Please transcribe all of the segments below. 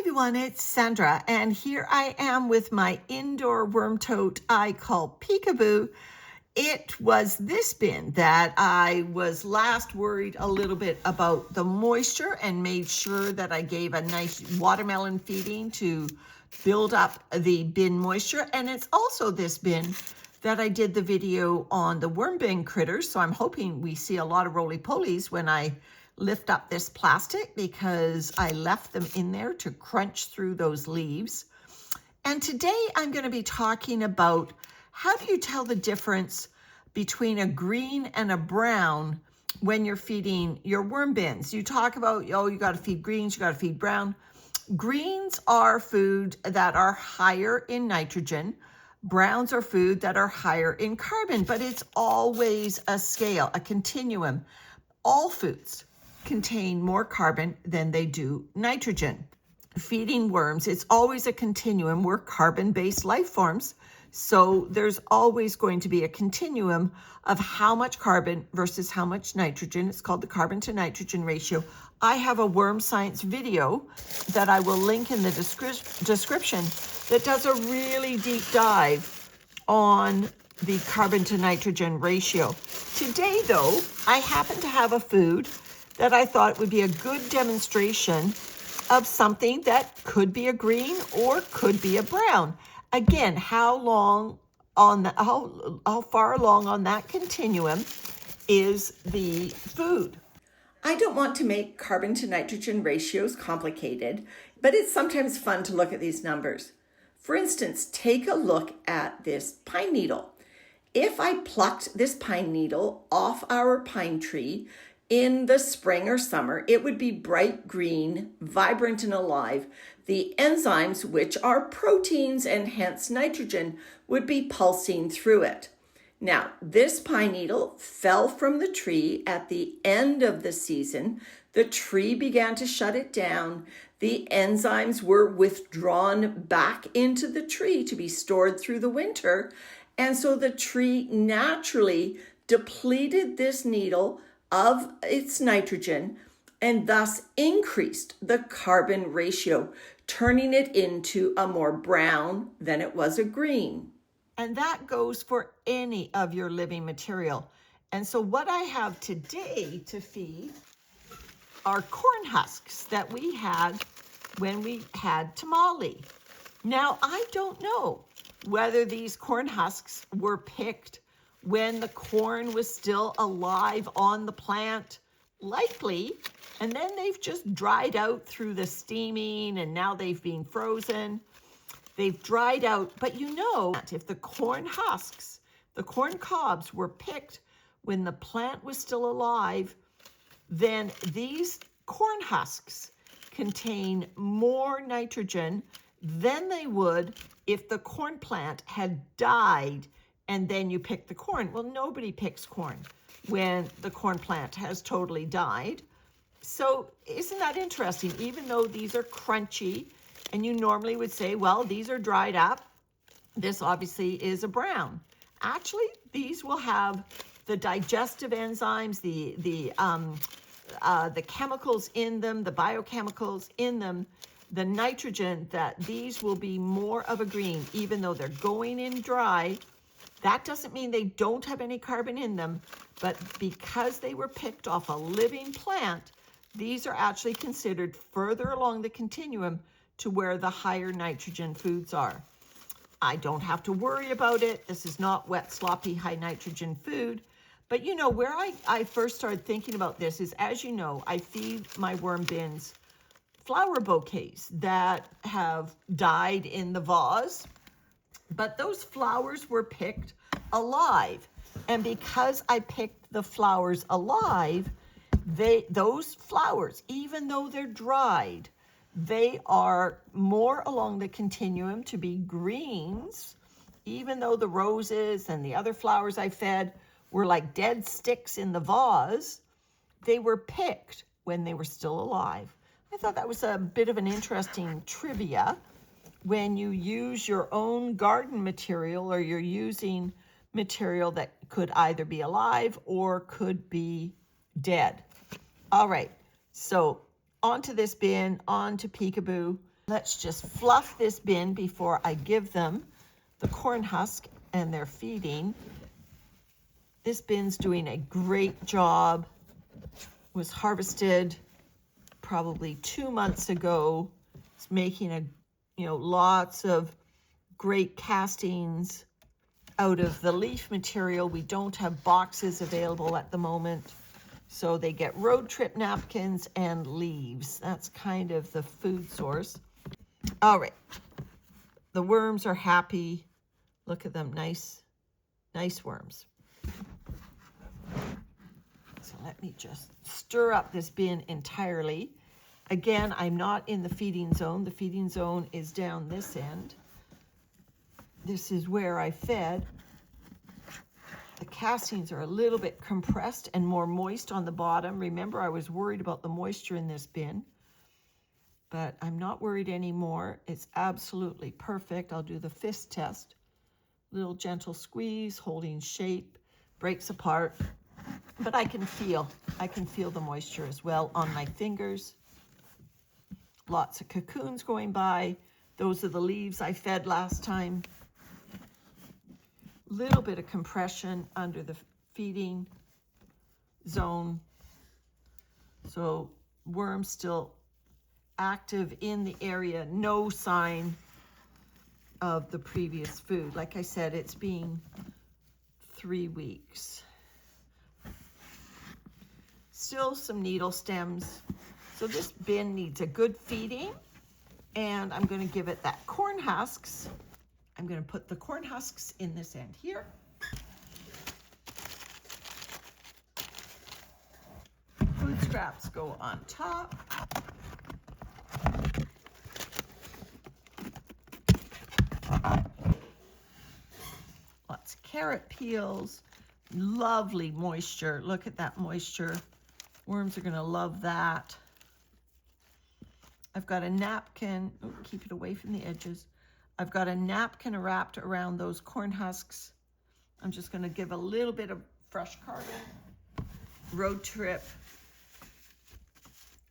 Everyone, it's Sandra, and here I am with my indoor worm tote I call Peekaboo. It was this bin that I was last worried a little bit about the moisture and made sure that I gave a nice watermelon feeding to build up the bin moisture. And it's also this bin that I did the video on the worm bin critters. So I'm hoping we see a lot of roly-polies when I lift up this plastic, because I left them in there to crunch through those leaves. And today I'm going to be talking about how do you tell the difference between a green and a brown when you're feeding your worm bins. You talk about, oh, you got to feed greens, you got to feed brown. Greens are food that are higher in nitrogen. Browns are food that are higher in carbon, but it's always a scale, a continuum. All foods contain more carbon than they do nitrogen. Feeding worms, it's always a continuum. We're carbon-based life forms, so there's always going to be a continuum of how much carbon versus how much nitrogen. It's called the carbon to nitrogen ratio. I have a worm science video that I will link in the description that does a really deep dive on the carbon to nitrogen ratio. Today, though, I happen to have a food that I thought would be a good demonstration of something that could be a green or could be a brown. Again, how far along on that continuum is the food? I don't want to make carbon to nitrogen ratios complicated, but it's sometimes fun to look at these numbers. For instance, take a look at this pine needle. If I plucked this pine needle off our pine tree in the spring or summer, it would be bright green, vibrant and alive. The enzymes, which are proteins and hence nitrogen, would be pulsing through it. Now, this pine needle fell from the tree at the end of the season. The tree began to shut it down. The enzymes were withdrawn back into the tree to be stored through the winter. And so the tree naturally depleted this needle of its nitrogen and thus increased the carbon ratio, turning it into a more brown than it was a green. And that goes for any of your living material. And so what I have today to feed are corn husks that we had when we had tamale. Now, I don't know whether these corn husks were picked when the corn was still alive on the plant, likely, and then they've just dried out through the steaming and now they've been frozen. They've dried out, but you know, if the corn husks, the corn cobs were picked when the plant was still alive, then these corn husks contain more nitrogen than they would if the corn plant had died and then you pick the corn. Well, nobody picks corn when the corn plant has totally died. So isn't that interesting? Even though these are crunchy, and you normally would say, well, these are dried up, this obviously is a brown. Actually, these will have the digestive enzymes, the chemicals in them, the biochemicals in them, the nitrogen, that these will be more of a green, even though they're going in dry. That doesn't mean they don't have any carbon in them, but because they were picked off a living plant, these are actually considered further along the continuum to where the higher nitrogen foods are. I don't have to worry about it. This is not wet, sloppy, high nitrogen food. But you know, where I first started thinking about this is, as you know, I feed my worm bins flower bouquets that have died in the vase. But those flowers were picked alive. And because I picked the flowers alive, those flowers, even though they're dried, they are more along the continuum to be greens, even though the roses and the other flowers I fed were like dead sticks in the vase. They were picked when they were still alive. I thought that was a bit of an interesting trivia. When you use your own garden material, or you're using material that could either be alive or could be dead. All right, so onto this bin, onto Peekaboo. Let's just fluff this bin before I give them the corn husk and their feeding. This bin's doing a great job. Was harvested probably 2 months ago. It's making lots of great castings out of the leaf material. We don't have boxes available at the moment, so they get road trip napkins and leaves. That's kind of the food source. All right, the worms are happy. Look at them, nice worms. So let me just stir up this bin entirely. Again, I'm not in the feeding zone. The feeding zone is down this end. This is where I fed. The castings are a little bit compressed and more moist on the bottom. Remember, I was worried about the moisture in this bin, but I'm not worried anymore. It's absolutely perfect. I'll do the fist test. Little gentle squeeze, holding shape, breaks apart. But I can feel the moisture as well on my fingers. Lots of cocoons going by. Those are the leaves I fed last time. Little bit of compression under the feeding zone. So worms still active in the area. No sign of the previous food. Like I said, it's been 3 weeks. Still some needle stems. So this bin needs a good feeding, and I'm going to give it that corn husks. I'm going to put the corn husks in this end here. Food scraps go on top. Lots of carrot peels. Lovely moisture. Look at that moisture. Worms are going to love that. I've got a napkin. Oh, keep it away from the edges. I've got a napkin wrapped around those corn husks. I'm just going to give a little bit of fresh carbon. Road trip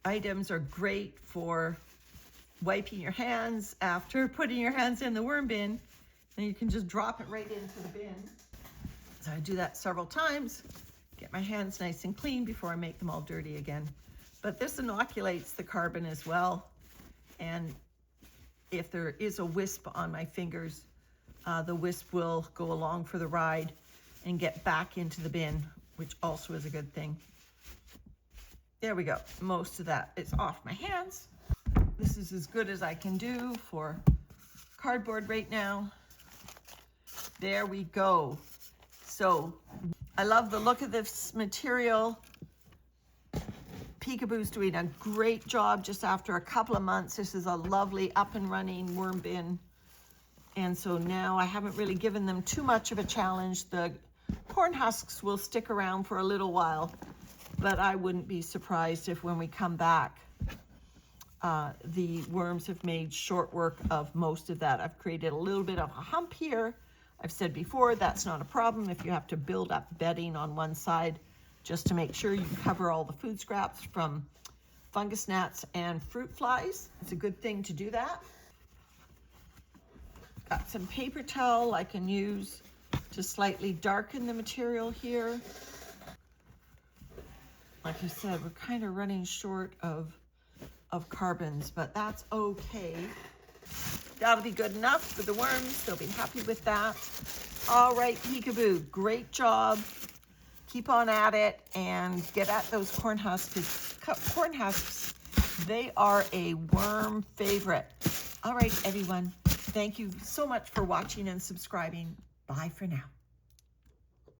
items are great for wiping your hands after putting your hands in the worm bin. And you can just drop it right into the bin. So I do that several times. Get my hands nice and clean before I make them all dirty again. But this inoculates the carbon as well. And if there is a wisp on my fingers, the wisp will go along for the ride and get back into the bin, which also is a good thing. There we go. Most of that is off my hands. This is as good as I can do for cardboard right now. There we go. So I love the look of this material. Peekaboo's doing a great job just after a couple of months. This is a lovely up and running worm bin. And so now I haven't really given them too much of a challenge. The corn husks will stick around for a little while, but I wouldn't be surprised if when we come back, the worms have made short work of most of that. I've created a little bit of a hump here. I've said before, that's not a problem if you have to build up bedding on one side, just to make sure you cover all the food scraps from fungus gnats and fruit flies. It's a good thing to do that. Got some paper towel I can use to slightly darken the material here. Like I said, we're kind of running short of carbons, but that's okay. That'll be good enough for the worms. They'll be happy with that. All right, Peekaboo, great job. Keep on at it and get at those corn husks. Corn husks, they are a worm favorite. All right, everyone. Thank you so much for watching and subscribing. Bye for now.